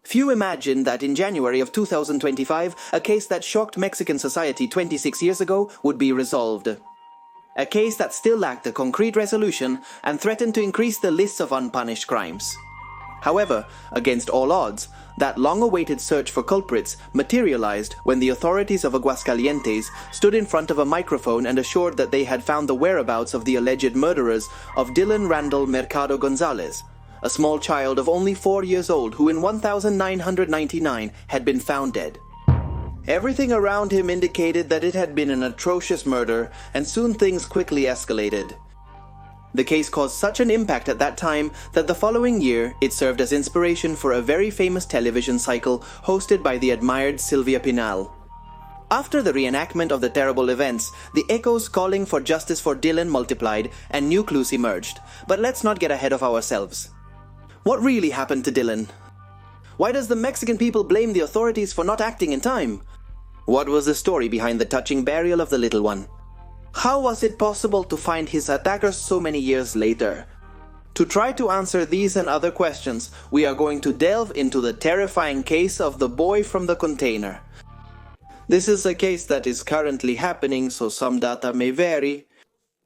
Few imagined that in January of 2025, a case that shocked Mexican society 26 years ago would be resolved. A case that still lacked a concrete resolution and threatened to increase the lists of unpunished crimes. However, against all odds, that long-awaited search for culprits materialized when the authorities of Aguascalientes stood in front of a microphone and assured that they had found the whereabouts of the alleged murderers of Dylan Randall Mercado Gonzalez, a small child of only 4 years old who in 1999 had been found dead. Everything around him indicated that it had been an atrocious murder, and soon things quickly escalated. The case caused such an impact at that time that the following year it served as inspiration for a very famous television cycle hosted by the admired Silvia Pinal. After the reenactment of the terrible events, the echoes calling for justice for Dylan multiplied and new clues emerged. But let's not get ahead of ourselves. What really happened to Dylan? Why does the Mexican people blame the authorities for not acting in time? What was the story behind the touching burial of the little one? How was it possible to find his attackers so many years later? To try to answer these and other questions, we are going to delve into the terrifying case of the boy from the container. This is a case that is currently happening, so some data may vary.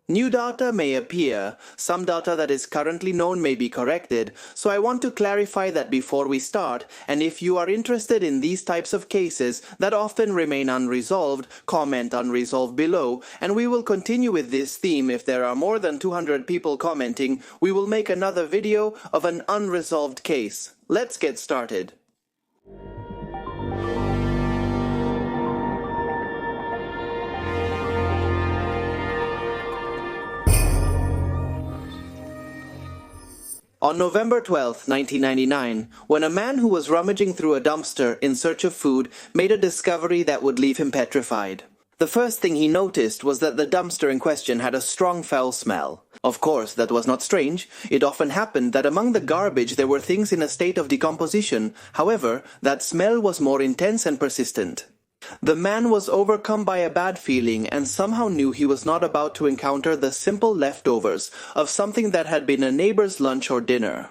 New data may appear, some data that is currently known may be corrected, so I want to clarify that before we start, and if you are interested in these types of cases that often remain unresolved, comment unresolved below, and we will continue with this theme. If there are more than 200 people commenting, we will make another video of an unresolved case. Let's get started. On November 12, 1999, when a man who was rummaging through a dumpster in search of food made a discovery that would leave him petrified. The first thing he noticed was that the dumpster in question had a strong foul smell. Of course, that was not strange. It often happened that among the garbage there were things in a state of decomposition. However, that smell was more intense and persistent. The man was overcome by a bad feeling and somehow knew he was not about to encounter the simple leftovers of something that had been a neighbor's lunch or dinner.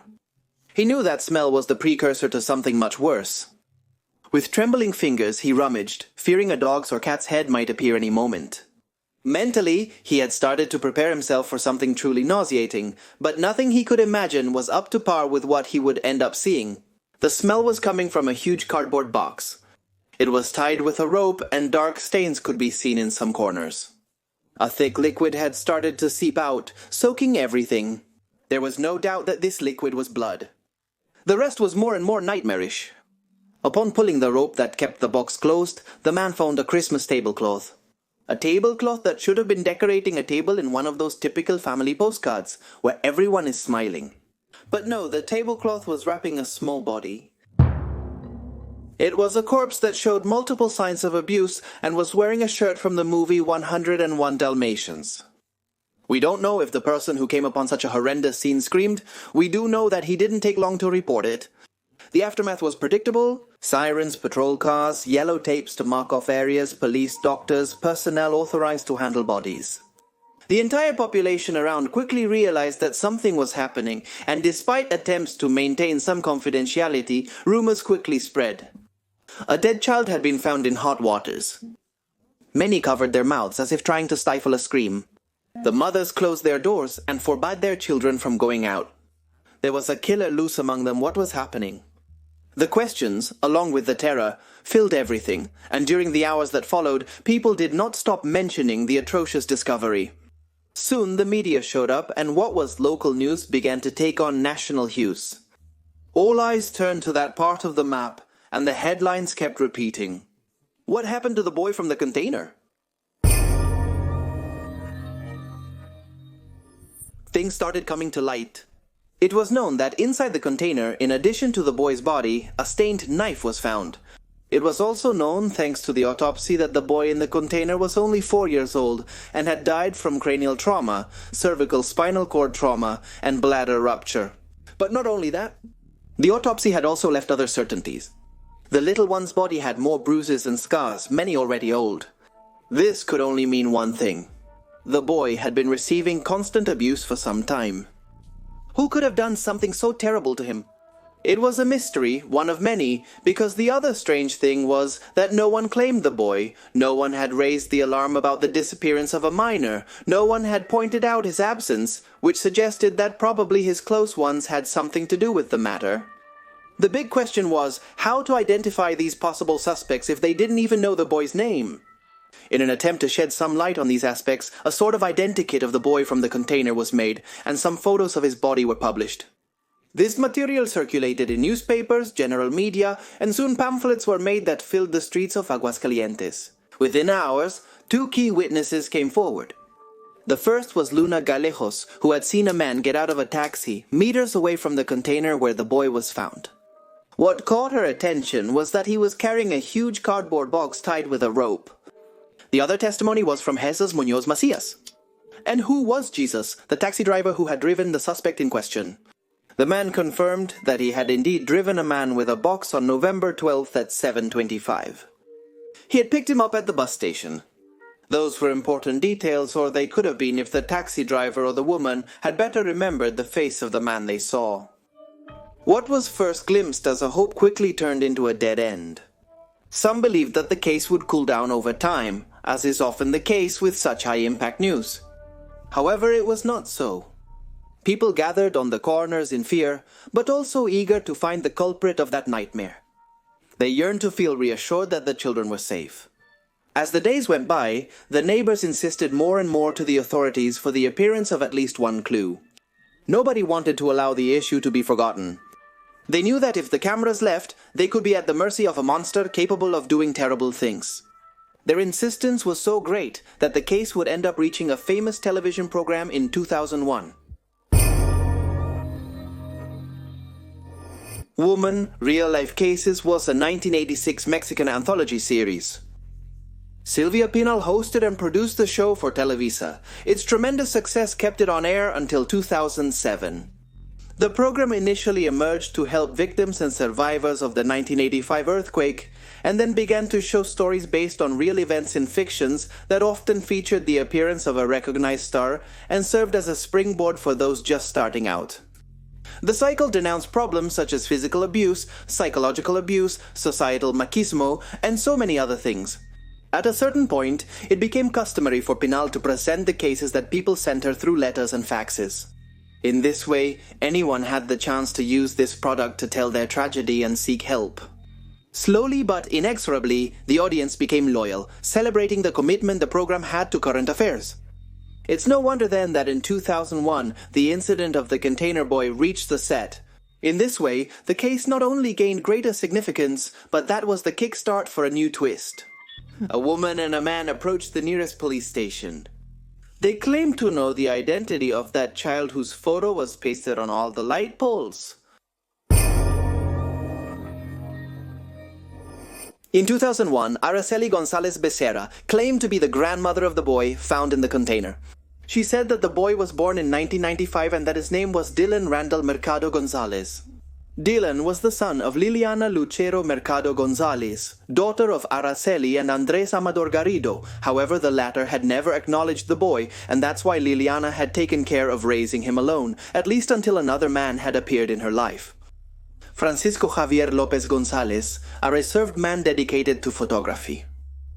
He knew that smell was the precursor to something much worse. With trembling fingers, he rummaged, fearing a dog's or cat's head might appear any moment. Mentally, he had started to prepare himself for something truly nauseating, but nothing he could imagine was up to par with what he would end up seeing. The smell was coming from a huge cardboard box. It was tied with a rope and dark stains could be seen in some corners. A thick liquid had started to seep out, soaking everything. There was no doubt that this liquid was blood. The rest was more and more nightmarish. Upon pulling the rope that kept the box closed, the man found a Christmas tablecloth. A tablecloth that should have been decorating a table in one of those typical family postcards, where everyone is smiling. But no, the tablecloth was wrapping a small body. It was a corpse that showed multiple signs of abuse and was wearing a shirt from the movie 101 Dalmatians. We don't know if the person who came upon such a horrendous scene screamed. We do know that he didn't take long to report it. The aftermath was predictable. Sirens, patrol cars, yellow tapes to mark off areas, police, doctors, personnel authorized to handle bodies. The entire population around quickly realized that something was happening, and despite attempts to maintain some confidentiality, rumors quickly spread. A dead child had been found in hot waters. Many covered their mouths as if trying to stifle a scream. The mothers closed their doors and forbade their children from going out. There was a killer loose among them. What was happening? The questions, along with the terror, filled everything, and during the hours that followed, people did not stop mentioning the atrocious discovery. Soon the media showed up, and what was local news began to take on national hues. All eyes turned to that part of the map, and the headlines kept repeating. What happened to the boy from the container? Things started coming to light. It was known that inside the container, in addition to the boy's body, a stained knife was found. It was also known, thanks to the autopsy, that the boy in the container was only 4 years old and had died from cranial trauma, cervical spinal cord trauma, and bladder rupture. But not only that, the autopsy had also left other certainties. The little one's body had more bruises and scars, many already old. This could only mean one thing. The boy had been receiving constant abuse for some time. Who could have done something so terrible to him? It was a mystery, one of many, because the other strange thing was that no one claimed the boy, no one had raised the alarm about the disappearance of a minor, no one had pointed out his absence, which suggested that probably his close ones had something to do with the matter. The big question was how to identify these possible suspects if they didn't even know the boy's name. In an attempt to shed some light on these aspects, a sort of identikit of the boy from the container was made, and some photos of his body were published. This material circulated in newspapers, general media, and soon pamphlets were made that filled the streets of Aguascalientes. Within hours, 2 key witnesses came forward. The first was Luna Galejos, who had seen a man get out of a taxi meters away from the container where the boy was found. What caught her attention was that he was carrying a huge cardboard box tied with a rope. The other testimony was from Jesus Muñoz Macias. And who was Jesus, the taxi driver who had driven the suspect in question? The man confirmed that he had indeed driven a man with a box on November 12th at 7:25. He had picked him up at the bus station. Those were important details, or they could have been if the taxi driver or the woman had better remembered the face of the man they saw. What was first glimpsed as a hope quickly turned into a dead end. Some believed that the case would cool down over time, as is often the case with such high-impact news. However, it was not so. People gathered on the corners in fear, but also eager to find the culprit of that nightmare. They yearned to feel reassured that the children were safe. As the days went by, the neighbors insisted more and more to the authorities for the appearance of at least one clue. Nobody wanted to allow the issue to be forgotten. They knew that if the cameras left, they could be at the mercy of a monster capable of doing terrible things. Their insistence was so great that the case would end up reaching a famous television program in 2001. Woman, Real-Life Cases was a 1986 Mexican anthology series. Silvia Pinal hosted and produced the show for Televisa. Its tremendous success kept it on air until 2007. The program initially emerged to help victims and survivors of the 1985 earthquake, and then began to show stories based on real events in fictions that often featured the appearance of a recognized star and served as a springboard for those just starting out. The cycle denounced problems such as physical abuse, psychological abuse, societal machismo, and so many other things. At a certain point, it became customary for Pinal to present the cases that people sent her through letters and faxes. In this way, anyone had the chance to use this product to tell their tragedy and seek help. Slowly but inexorably, the audience became loyal, celebrating the commitment the program had to current affairs. It's no wonder then that in 2001, the incident of the container boy reached the set. In this way, the case not only gained greater significance, but that was the kickstart for a new twist. A woman and a man approached the nearest police station. They claimed to know the identity of that child whose photo was pasted on all the light poles. In 2001, Araceli González Becerra claimed to be the grandmother of the boy found in the container. She said that the boy was born in 1995 and that his name was Dylan Randall Mercado González. Dylan was the son of Liliana Lucero Mercado González, daughter of Araceli and Andrés Amador Garrido. However, the latter had never acknowledged the boy, and that's why Liliana had taken care of raising him alone, at least until another man had appeared in her life. Francisco Javier López González, a reserved man dedicated to photography.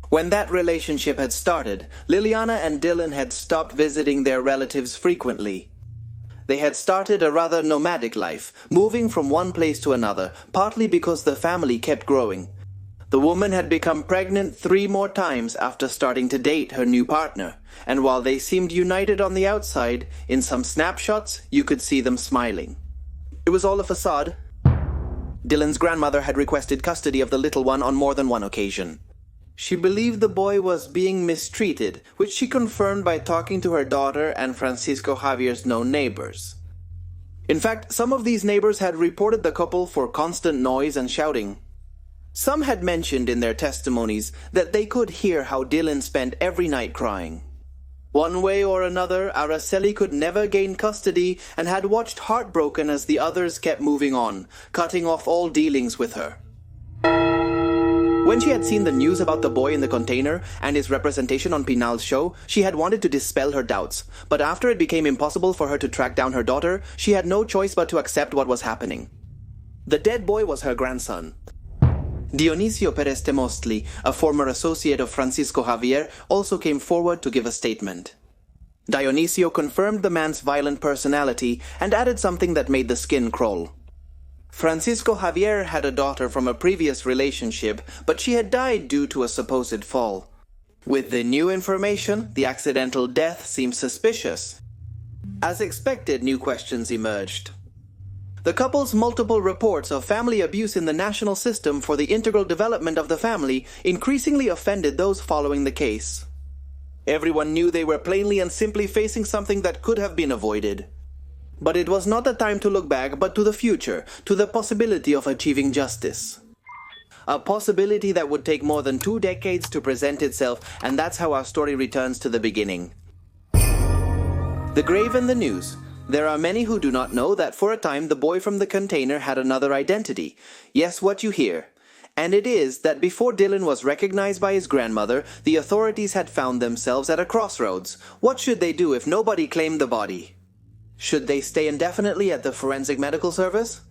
When that relationship had started, Liliana and Dylan had stopped visiting their relatives frequently. They had started a rather nomadic life, moving from one place to another, partly because the family kept growing. The woman had become pregnant 3 more times after starting to date her new partner, and while they seemed united on the outside, in some snapshots you could see them smiling. It was all a facade. Dylan's grandmother had requested custody of the little one on more than one occasion. She believed the boy was being mistreated, which she confirmed by talking to her daughter and Francisco Javier's known neighbors. In fact, some of these neighbors had reported the couple for constant noise and shouting. Some had mentioned in their testimonies that they could hear how Dylan spent every night crying. One way or another, Araceli could never gain custody and had watched heartbroken as the others kept moving on, cutting off all dealings with her. When she had seen the news about the boy in the container and his representation on Pinal's show, she had wanted to dispel her doubts. But after it became impossible for her to track down her daughter, she had no choice but to accept what was happening. The dead boy was her grandson. Dionisio Perez Temostli, a former associate of Francisco Javier, also came forward to give a statement. Dionisio confirmed the man's violent personality and added something that made the skin crawl. Francisco Javier had a daughter from a previous relationship, but she had died due to a supposed fall. With the new information, the accidental death seemed suspicious. As expected, new questions emerged. The couple's multiple reports of family abuse in the national system for the integral development of the family increasingly offended those following the case. Everyone knew they were plainly and simply facing something that could have been avoided. But it was not the time to look back, but to the future, to the possibility of achieving justice. A possibility that would take more than 2 decades to present itself, and that's how our story returns to the beginning. The grave and the news. There are many who do not know that for a time the boy from the container had another identity. Yes, what you hear. And it is that before Dylan was recognized by his grandmother, the authorities had found themselves at a crossroads. What should they do if nobody claimed the body? Should they stay indefinitely at the forensic medical service?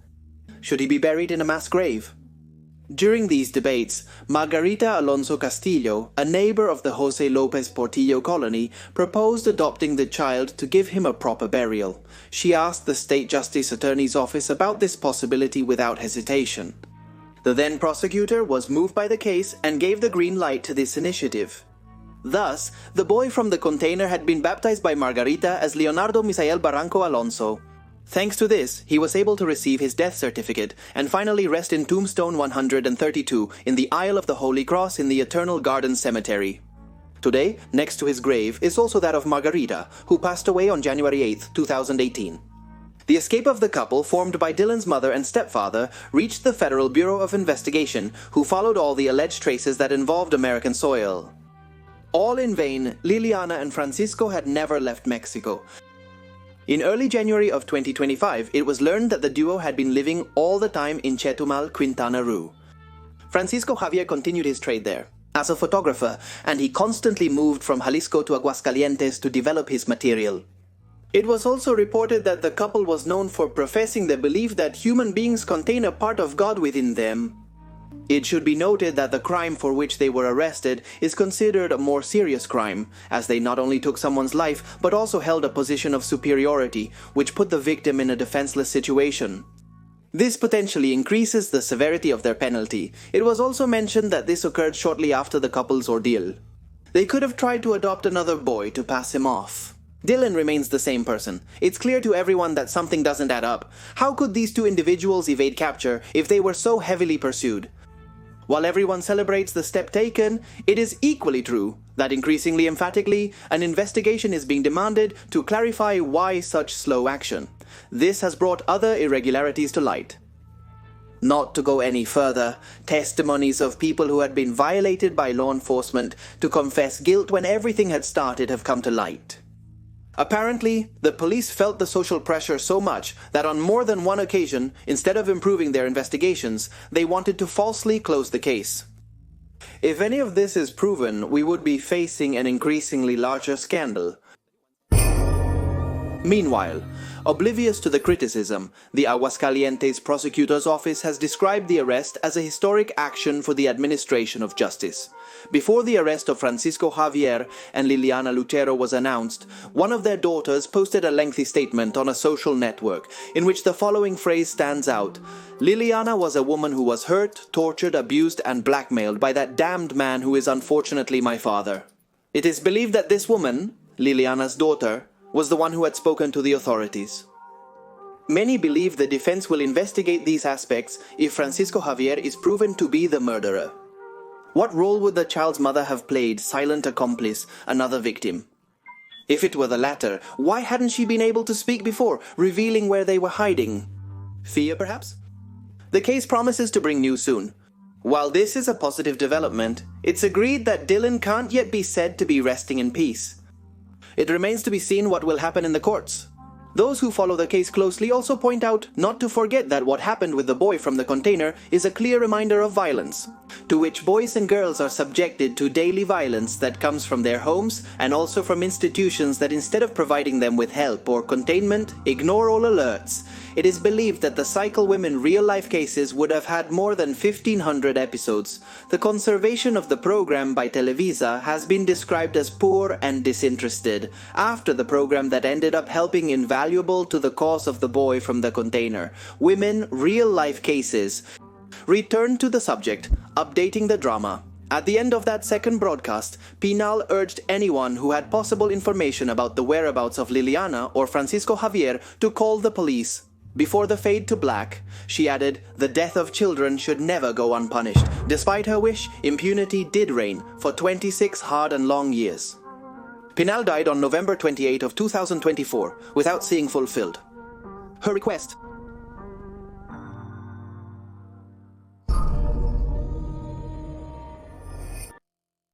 Should he be buried in a mass grave? During these debates, Margarita Alonso Castillo, a neighbor of the Jose Lopez Portillo colony, proposed adopting the child to give him a proper burial. She asked the state justice attorney's office about this possibility without hesitation. The then prosecutor was moved by the case and gave the green light to this initiative. Thus, the boy from the container had been baptized by Margarita as Leonardo Misael Barranco Alonso. Thanks to this, he was able to receive his death certificate and finally rest in Tombstone 132 in the Isle of the Holy Cross in the Eternal Garden Cemetery. Today, next to his grave is also that of Margarita, who passed away on January 8, 2018. The escape of the couple, formed by Dylan's mother and stepfather, reached the Federal Bureau of Investigation, who followed all the alleged traces that involved American soil. All in vain, Liliana and Francisco had never left Mexico. In early January of 2025, it was learned that the duo had been living all the time in Chetumal, Quintana Roo. Francisco Javier continued his trade there as a photographer, and he constantly moved from Jalisco to Aguascalientes to develop his material. It was also reported that the couple was known for professing the belief that human beings contain a part of God within them. It should be noted that the crime for which they were arrested is considered a more serious crime, as they not only took someone's life, but also held a position of superiority, which put the victim in a defenseless situation. This potentially increases the severity of their penalty. It was also mentioned that this occurred shortly after the couple's ordeal. They could have tried to adopt another boy to pass him off. Dylan remains the same person. It's clear to everyone that something doesn't add up. How could these two individuals evade capture if they were so heavily pursued? While everyone celebrates the step taken, it is equally true that increasingly emphatically, an investigation is being demanded to clarify why such slow action. This has brought other irregularities to light. Not to go any further, testimonies of people who had been violated by law enforcement to confess guilt when everything had started have come to light. Apparently, the police felt the social pressure so much that on more than one occasion, instead of improving their investigations, they wanted to falsely close the case. If any of this is proven, we would be facing an increasingly larger scandal. Meanwhile, oblivious to the criticism, the Aguascalientes prosecutor's office has described the arrest as a historic action for the administration of justice. Before the arrest of Francisco Javier and Liliana Lucero was announced, one of their daughters posted a lengthy statement on a social network in which the following phrase stands out: "Liliana was a woman who was hurt, tortured, abused, and blackmailed by that damned man who is unfortunately my father." It is believed that this woman, Liliana's daughter, was the one who had spoken to the authorities. Many believe the defense will investigate these aspects if Francisco Javier is proven to be the murderer. What role would the child's mother have played, silent accomplice, another victim? If it were the latter, why hadn't she been able to speak before, revealing where they were hiding? Fear, perhaps? The case promises to bring news soon. While this is a positive development, it's agreed that Dylan can't yet be said to be resting in peace. It remains to be seen what will happen in the courts. Those who follow the case closely also point out not to forget that what happened with the boy from the container is a clear reminder of violence, to which boys and girls are subjected to daily violence that comes from their homes and also from institutions that, instead of providing them with help or containment, ignore all alerts. It is believed that the Cycle Women real-life cases would have had more than 1,500 episodes. The conservation of the program by Televisa has been described as poor and disinterested, after the program that ended up helping invaluable to the cause of the boy from the container. Women real-life cases. Return to the subject, updating the drama. At the end of that second broadcast, Pinal urged anyone who had possible information about the whereabouts of Liliana or Francisco Javier to call the police. Before the fade to black, she added, the death of children should never go unpunished. Despite her wish, impunity did reign for 26 hard and long years. Pinal died on November 28 of 2024 without seeing fulfilled. Her request